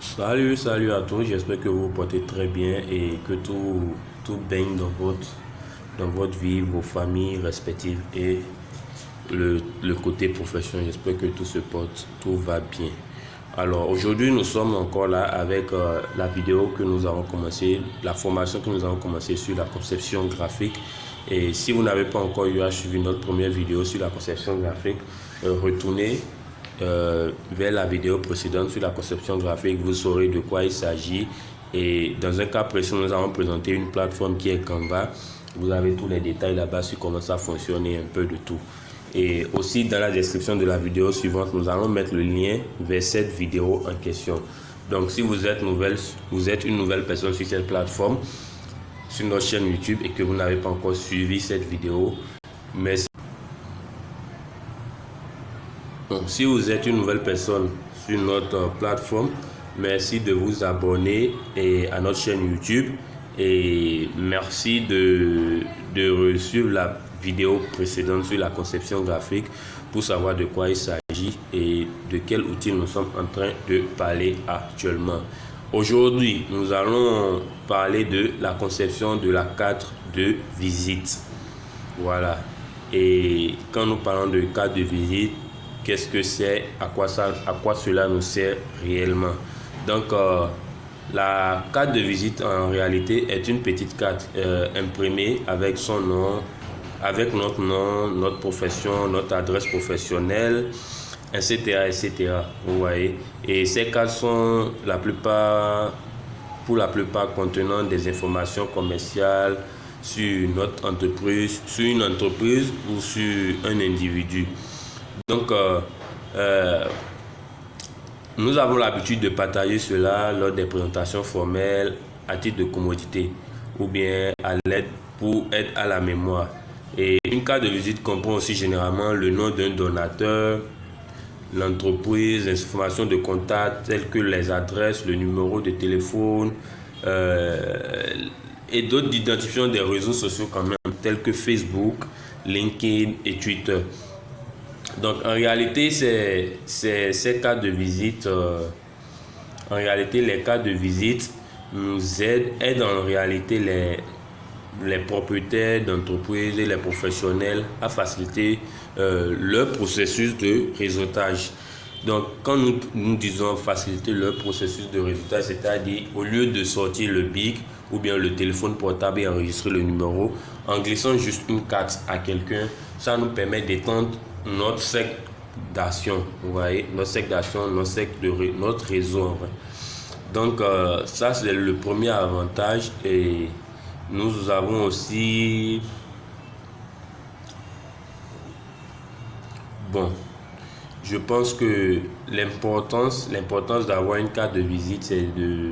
Salut à tous, j'espère que vous vous portez très bien et que tout baigne dans votre vie, vos familles respectives et le côté professionnel. J'espère que tout va bien. Alors aujourd'hui, nous sommes encore là avec la vidéo que nous avons commencé, la formation que nous avons commencé sur la conception graphique. Et si vous n'avez pas encore eu à suivre notre première vidéo sur la conception graphique, retournez vers la vidéo précédente sur la conception graphique, vous saurez de quoi il s'agit. Et dans un cas précis, nous allons présenter une plateforme qui est Canva. Vous avez tous les détails là-bas sur comment ça fonctionne et un peu de tout. Et aussi dans la description de la vidéo suivante, nous allons mettre le lien vers cette vidéo en question. Donc si vous êtes une nouvelle personne sur cette plateforme, sur notre chaîne YouTube et que vous n'avez pas encore suivi cette vidéo, merci. Donc, si vous êtes une nouvelle personne sur notre plateforme, merci de vous abonner à notre chaîne YouTube et merci de suivre la vidéo précédente sur la conception graphique pour savoir de quoi il s'agit et de quel outil nous sommes en train de parler actuellement. Aujourd'hui, nous allons parler de la conception de la carte de visite. Voilà. Et quand nous parlons de carte de visite, qu'est-ce que c'est, à quoi cela nous sert réellement? Donc, la carte de visite en réalité est une petite carte imprimée avec son nom, avec notre nom, notre profession, notre adresse professionnelle, etc., etc. Vous voyez? Et ces cartes sont pour la plupart contenant des informations commerciales sur notre entreprise, sur une entreprise ou sur un individu. Donc, nous avons l'habitude de partager cela lors des présentations formelles à titre de commodité ou bien pour être à la mémoire. Et une carte de visite comprend aussi généralement le nom d'un donateur, l'entreprise, les informations de contact telles que les adresses, le numéro de téléphone et d'autres identifiants des réseaux sociaux quand même tels que Facebook, LinkedIn et Twitter. Donc en réalité, ces cartes de visite, les cartes de visite nous aident en réalité les propriétaires d'entreprises et les professionnels à faciliter leur processus de réseautage. Donc quand nous disons faciliter leur processus de réseautage, c'est-à-dire au lieu de sortir le BIC ou bien le téléphone portable et enregistrer le numéro, en glissant juste une carte à quelqu'un, ça nous permet d'étendre notre cercle d'action, vous voyez, notre réseau en vrai. Donc ça c'est le premier avantage. Et nous avons aussi je pense que l'importance d'avoir une carte de visite, c'est de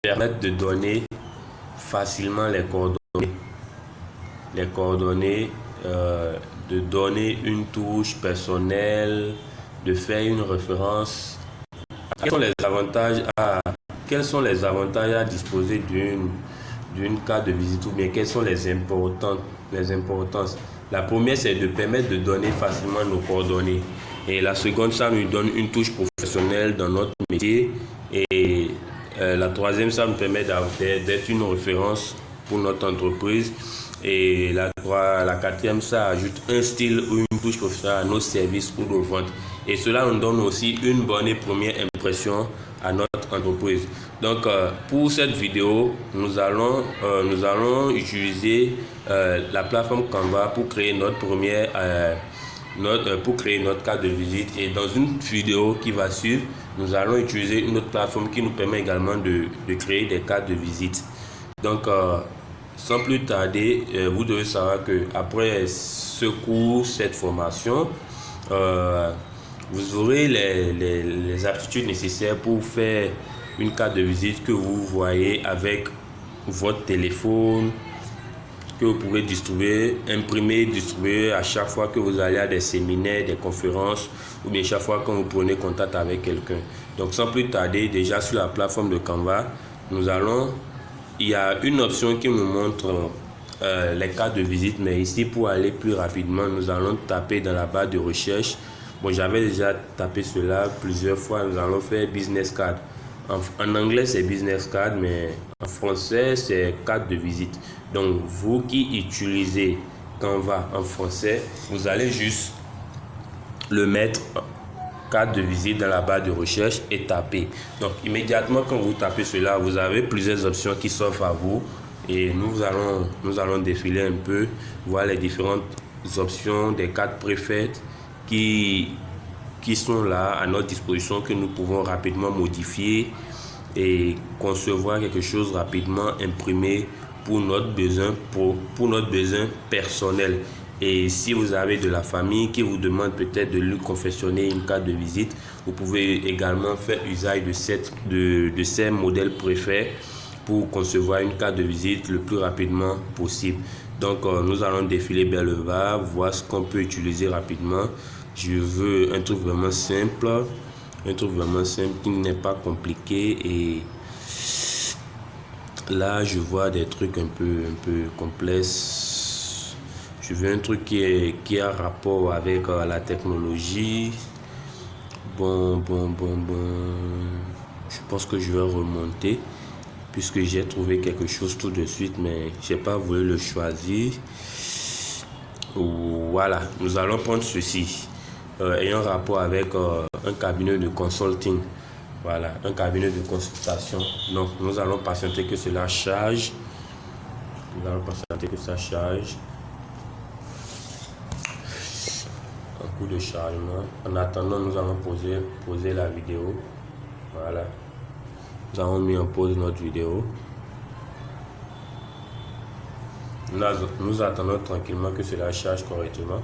permettre de donner facilement les coordonnées, de donner une touche personnelle, de faire une référence. Quels sont les avantages à disposer d'une carte de visite, ou bien quelles sont les importances? La première, c'est de permettre de donner facilement nos coordonnées. Et la seconde, ça nous donne une touche professionnelle dans notre métier. Et la troisième, ça nous permet d'être une référence pour notre entreprise. Et la quatrième, ça ajoute un style ou une touche professionnelle à nos services ou nos ventes. Et cela nous donne aussi une bonne et première impression à notre entreprise. Donc pour cette vidéo, nous allons utiliser la plateforme Canva pour créer notre carte de visite. Et dans une vidéo qui va suivre, nous allons utiliser une autre plateforme qui nous permet également de créer des cartes de visite. Donc sans plus tarder, vous devez savoir que après ce cours, cette formation, vous aurez les aptitudes nécessaires pour faire une carte de visite que vous voyez avec votre téléphone, que vous pouvez imprimer, distribuer à chaque fois que vous allez à des séminaires, des conférences, ou bien chaque fois que vous prenez contact avec quelqu'un. Donc sans plus tarder, déjà sur la plateforme de Canva, il y a une option qui nous montre les cartes de visite, mais ici pour aller plus rapidement, nous allons taper dans la barre de recherche. J'avais déjà tapé cela plusieurs fois. Nous allons faire business card. En anglais, c'est business card, mais en français, c'est carte de visite. Donc, vous qui utilisez Canva en français, vous allez juste le mettre carte de visite dans la barre de recherche et taper. Donc, immédiatement, quand vous tapez cela, vous avez plusieurs options qui s'offrent à vous. Et nous allons défiler un peu, voir les différentes options des cartes préfaites qui sont là à notre disposition, que nous pouvons rapidement modifier et concevoir quelque chose rapidement imprimé pour notre besoin, pour notre besoin personnel. Et si vous avez de la famille qui vous demande peut-être de lui confectionner une carte de visite, vous pouvez également faire usage de ces modèles préfets pour concevoir une carte de visite le plus rapidement possible. Donc, nous allons défiler vers le bas, voir ce qu'on peut utiliser rapidement. Je veux un truc vraiment simple qui n'est pas compliqué. Et là, je vois des trucs un peu complexes. Je veux un truc qui a rapport avec la technologie. Bon. Je pense que je vais remonter puisque j'ai trouvé quelque chose tout de suite, mais j'ai pas voulu le choisir. Voilà, nous allons prendre ceci, ayant rapport avec un cabinet de consulting. Voilà, un cabinet de consultation. Donc, nous allons patienter que cela charge. Nous allons patienter que ça charge. Un coup de chargement. En attendant, nous allons poser la vidéo. Voilà. Nous avons mis en pause notre vidéo. Nous attendons tranquillement que cela charge correctement.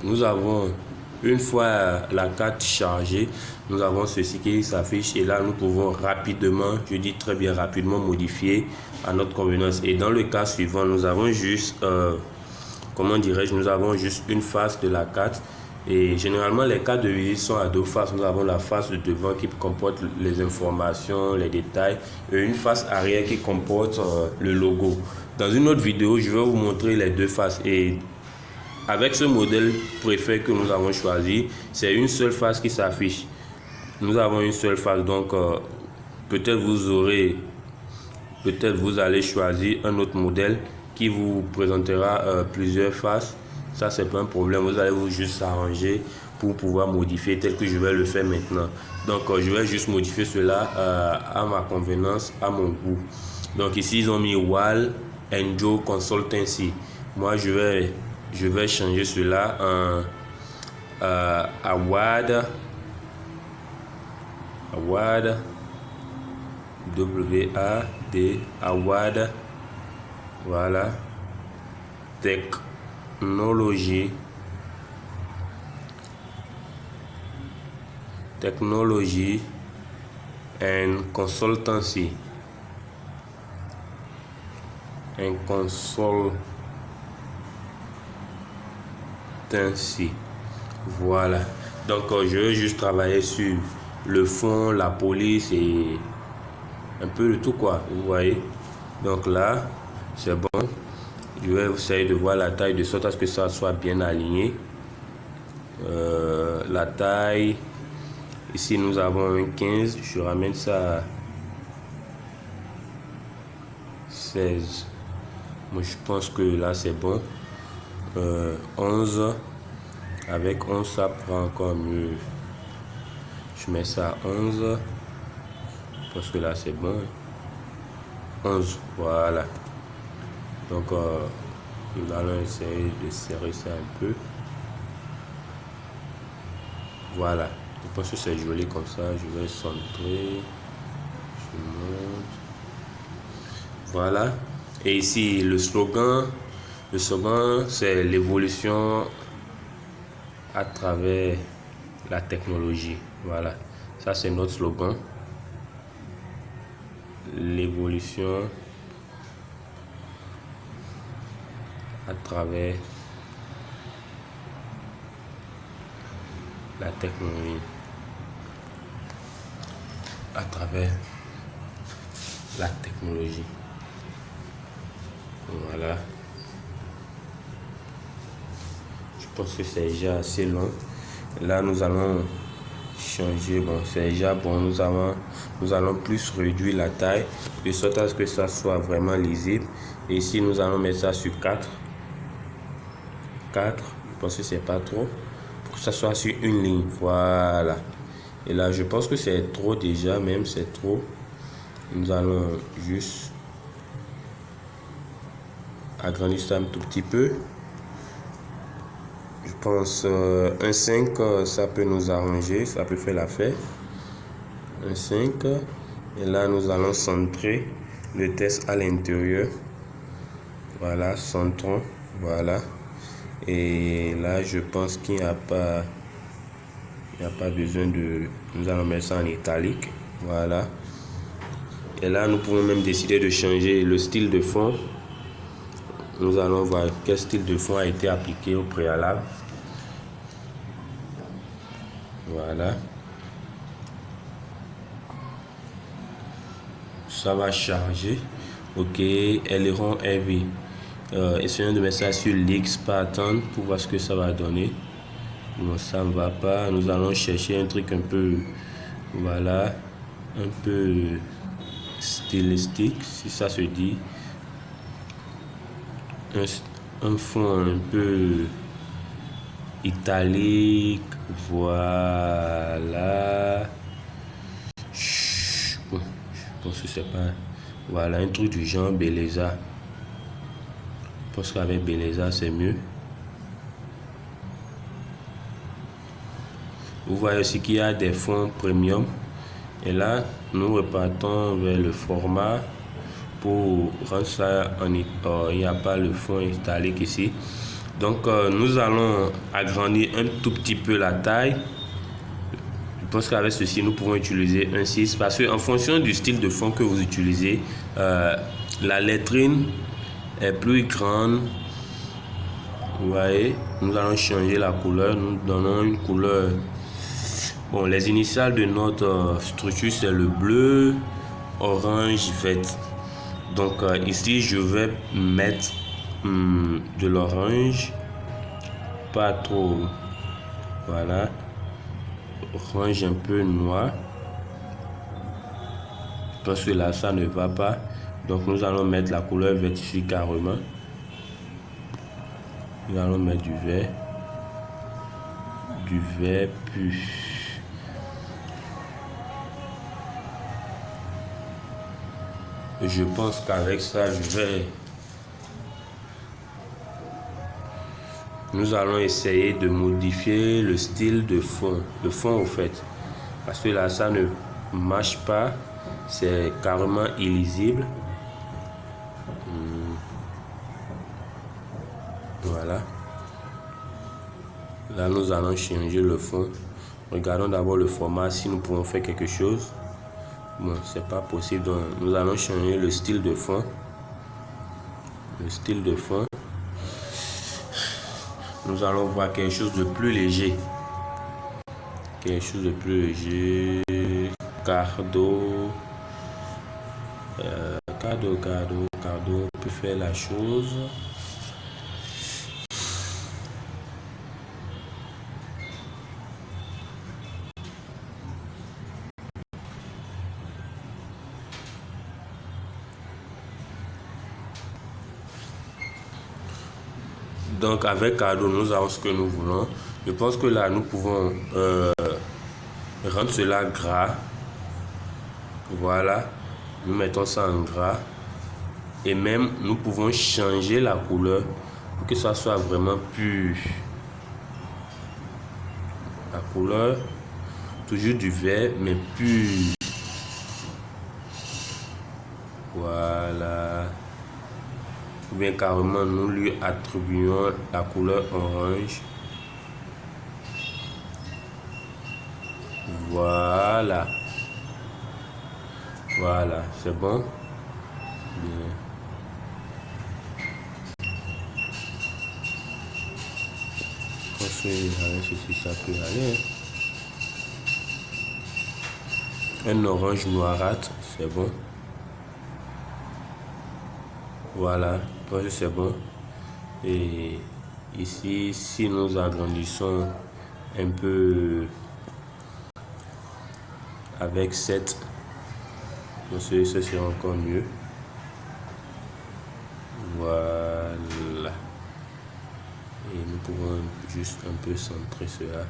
Nous avons, une fois la carte chargée, nous avons ceci qui s'affiche et là nous pouvons rapidement, je dis très bien rapidement, modifier à notre convenance. Et dans le cas suivant, nous avons juste, comment dirais-je, nous avons juste une face de la carte. Et généralement, les cartes de visite sont à deux faces. Nous avons la face de devant qui comporte les informations, les détails, et une face arrière qui comporte le logo. Dans une autre vidéo, je vais vous montrer les deux faces. Et avec ce modèle préfet que nous avons choisi, c'est une seule face qui s'affiche. Nous avons une seule face, donc peut-être vous allez choisir un autre modèle qui vous présentera plusieurs faces. Ça, c'est pas un problème. Vous allez juste arranger pour pouvoir modifier tel que je vais le faire maintenant. Donc, je vais juste modifier cela à ma convenance, à mon goût. Donc, ici, ils ont mis Wall and Joe Consultancy. Moi, je vais changer cela en Awad W-A-D, Awad, voilà, technologie and consultancy, voilà. Donc je vais juste travailler sur le fond, la police et un peu de tout quoi, vous voyez. Donc là c'est bon. Je vais essayer de voir la taille de sorte à ce que ça soit bien aligné. La taille, ici nous avons un 15, je ramène ça à 16. Moi, je pense que là, c'est bon. 11. Avec 11, ça prend encore mieux. Je mets ça à 11. Parce que là, c'est bon. 11, voilà. Donc, nous allons essayer de serrer ça un peu. Voilà. Je pense que c'est joli comme ça. Je vais centrer. Je monte. Voilà. Et ici, le slogan, c'est l'évolution à travers la technologie. Voilà. Ça, c'est notre slogan. L'évolution à travers la technologie. À travers la technologie. Voilà. Je pense que c'est déjà assez long. Là, nous allons changer. Bon, c'est déjà bon. Nous allons plus réduire la taille de sorte à ce que ça soit vraiment lisible. Et ici, nous allons mettre ça sur 4. 4. Je pense que c'est pas trop. Pour que ça soit sur une ligne. Voilà. Et là, je pense que c'est trop déjà. Même, c'est trop. Nous allons juste agrandir ça un tout petit peu. Je pense un 5, ça peut nous arranger, ça peut faire l'affaire. Un 5. Et là, nous allons centrer le test à l'intérieur. Voilà, centrons. Voilà. Et là, je pense qu'il n'y a pas besoin de... Nous allons mettre ça en italique. Voilà. Et là, nous pouvons même décider de changer le style de fond. Nous allons voir quel style de fond a été appliqué au préalable. Voilà. Ça va charger. Ok, aileron heavy. Essayons de mettre ça sur l'X pattern pour voir ce que ça va donner. Non, ça ne va pas. Nous allons chercher un truc un peu, voilà, un peu stylistique, si ça se dit. Un fond un peu italique, voilà. Bon, je pense que c'est pas, voilà, un truc du genre Belleza. Je pense qu'avec Belleza c'est mieux. Vous voyez aussi qu'il y a des fonds premium. Et là, nous repartons vers le format pour rendre ça en... il n'y a pas le fond italique ici. Donc, nous allons agrandir un tout petit peu la taille. Je pense qu'avec ceci, nous pouvons utiliser un 6 parce qu'en fonction du style de fond que vous utilisez, la lettrine est plus grande. Vous voyez, nous allons changer la couleur. Nous donnons une couleur... Bon, les initiales de notre structure, c'est le bleu, orange, vert. Donc ici, je vais mettre de l'orange, pas trop, voilà, orange un peu noir. Parce que là, ça ne va pas. Donc nous allons mettre la couleur vert ici carrément. Nous allons mettre du vert plus. Je pense qu'avec ça, nous allons essayer de modifier le style de fond. Le fond, au fait. Parce que là, ça ne marche pas. C'est carrément illisible. Voilà. Là, nous allons changer le fond. Regardons d'abord le format, si nous pouvons faire quelque chose. Bon, c'est pas possible, donc nous allons changer le style de fond. Le style de fond. Nous allons voir quelque chose de plus léger. Quelque chose de plus léger. Cardo peut faire la chose. Donc avec Cardo, nous avons ce que nous voulons. Je pense que là, nous pouvons rendre cela gras. Voilà. Nous mettons ça en gras. Et même, nous pouvons changer la couleur pour que ça soit vraiment pur. La couleur, toujours du vert, mais pur. Voilà. Ou bien carrément, nous lui attribuons la couleur orange. Voilà. Voilà, c'est bon. Bien. Je pense qu'avec ceci, ça peut aller. Un orange noirâtre, c'est bon. Voilà, je pense que c'est bon. Et ici, si nous agrandissons un peu avec 7, ce sera encore mieux. Voilà. Et nous pouvons juste un peu centrer cela.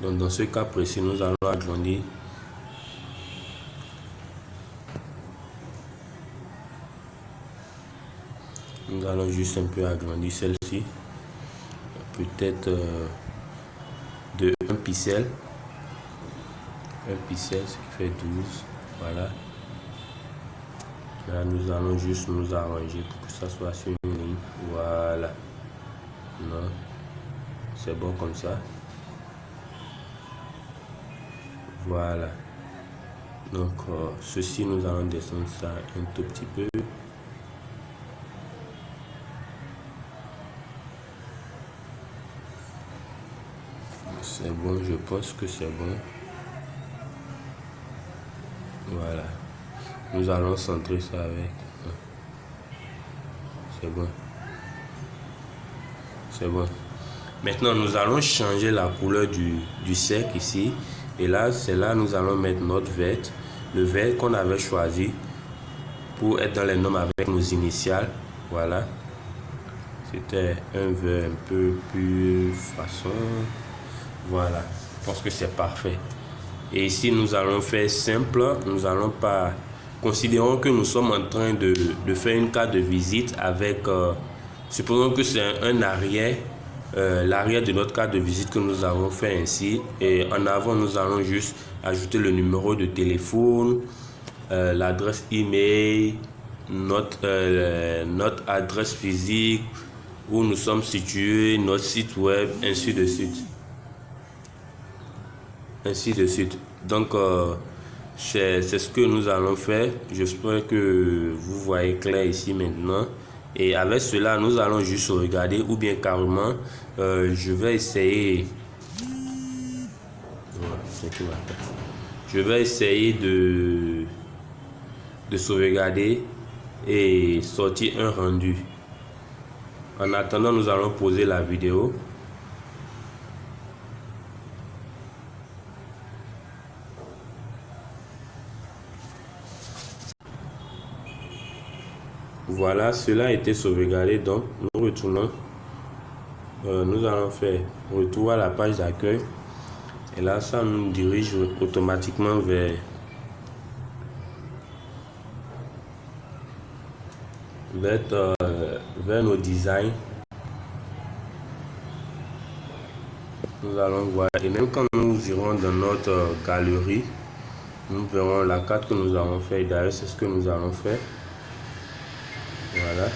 Donc dans ce cas précis, nous allons agrandir. Nous allons juste un peu agrandir celle-ci. Peut-être de un pixel. Un pixel, ce qui fait 12. Voilà. Là, nous allons juste nous arranger pour que ça soit sur une ligne. Voilà. Non. C'est bon comme ça. Voilà. Donc, ceci, nous allons descendre ça un tout petit peu. C'est bon, je pense que c'est bon. Voilà. Nous allons centrer ça avec. C'est bon. C'est bon. Maintenant, nous allons changer la couleur du cercle ici. Et là, c'est là nous allons mettre notre vert. Le vert qu'on avait choisi pour être dans les normes avec nos initiales. Voilà. C'était un vert un peu plus façon. Voilà. Je pense que c'est parfait. Et ici, nous allons faire simple. Nous allons pas... Considérons que nous sommes en train de faire une carte de visite avec... supposons que c'est un arrière. L'arrière de notre carte de visite que nous avons fait ainsi. Et en avant, nous allons juste ajouter le numéro de téléphone, l'adresse email, notre adresse physique, où nous sommes situés, notre site web, ainsi de suite. Ainsi de suite. Donc, c'est ce que nous allons faire. J'espère que vous voyez clair ici maintenant. Et avec cela, nous allons juste regarder ou bien carrément, je vais essayer. Je vais essayer de sauvegarder et sortir un rendu. En attendant, nous allons poser la vidéo. Voilà, cela a été sauvegardé, donc nous retournons. Nous allons faire retour à la page d'accueil. Et là, ça nous dirige automatiquement vers nos designs. Nous allons voir. Et même quand nous irons dans notre galerie, nous verrons la carte que nous avons fait. D'ailleurs, c'est ce que nous allons faire. Voilà.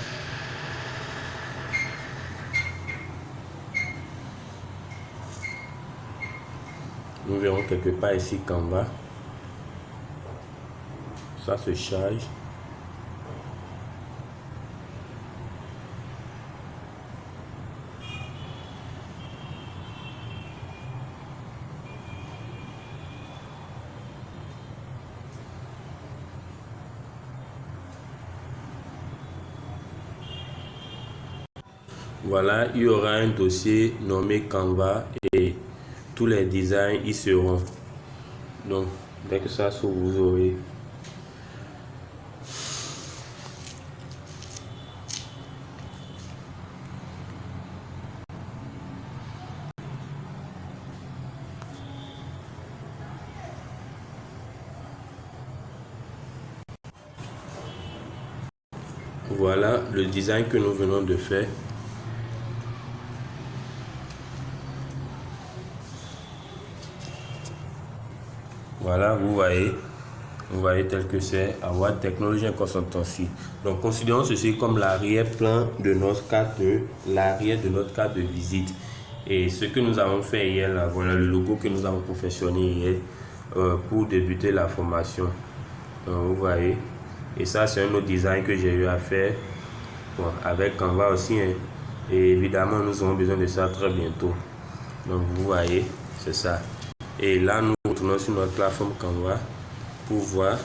Nous verrons quelque part ici Canva. Ça se charge. Voilà, il y aura un dossier nommé Canva et tous les designs y seront. Donc, dès que ça s'ouvre, vous aurez. Voilà le design que nous venons de faire. Voilà, vous voyez tel que c'est Awad Technology Consultancy. Donc considérons ceci comme l'arrière-plan de notre carte de visite. Et ce que nous avons fait hier, là, voilà le logo que nous avons confectionné hier pour débuter la formation. Donc, vous voyez. Et ça, c'est un autre design que j'ai eu à faire avec Canva aussi. Hein. Et évidemment, nous aurons besoin de ça très bientôt. Donc, vous voyez, c'est ça. Et là, nous retournons sur notre plateforme Canva pour voir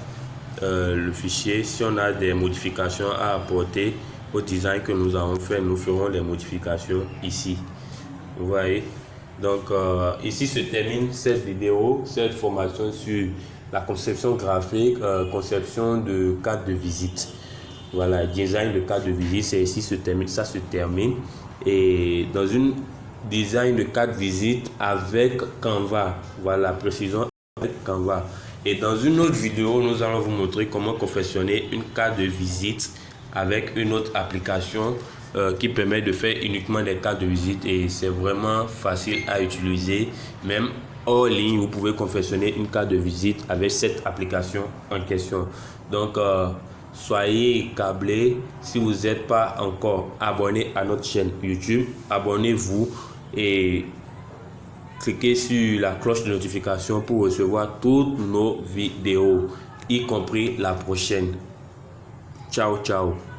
le fichier. Si on a des modifications à apporter au design que nous avons fait, nous ferons les modifications ici. Vous voyez. Donc, ici se termine cette vidéo, cette formation sur la conception graphique, conception de carte de visite. Voilà, design de carte de visite, c'est ici ça se termine. Et dans une design de carte visite avec Canva, voilà, précision avec Canva. Et dans une autre vidéo, nous allons vous montrer comment confectionner une carte de visite avec une autre application qui permet de faire uniquement des cartes de visite, et c'est vraiment facile à utiliser. Même hors ligne, vous pouvez confectionner une carte de visite avec cette application en question. Donc, soyez câblés. Si vous n'êtes pas encore abonné à notre chaîne YouTube, abonnez-vous et cliquez sur la cloche de notification pour recevoir toutes nos vidéos, y compris la prochaine. Ciao, ciao.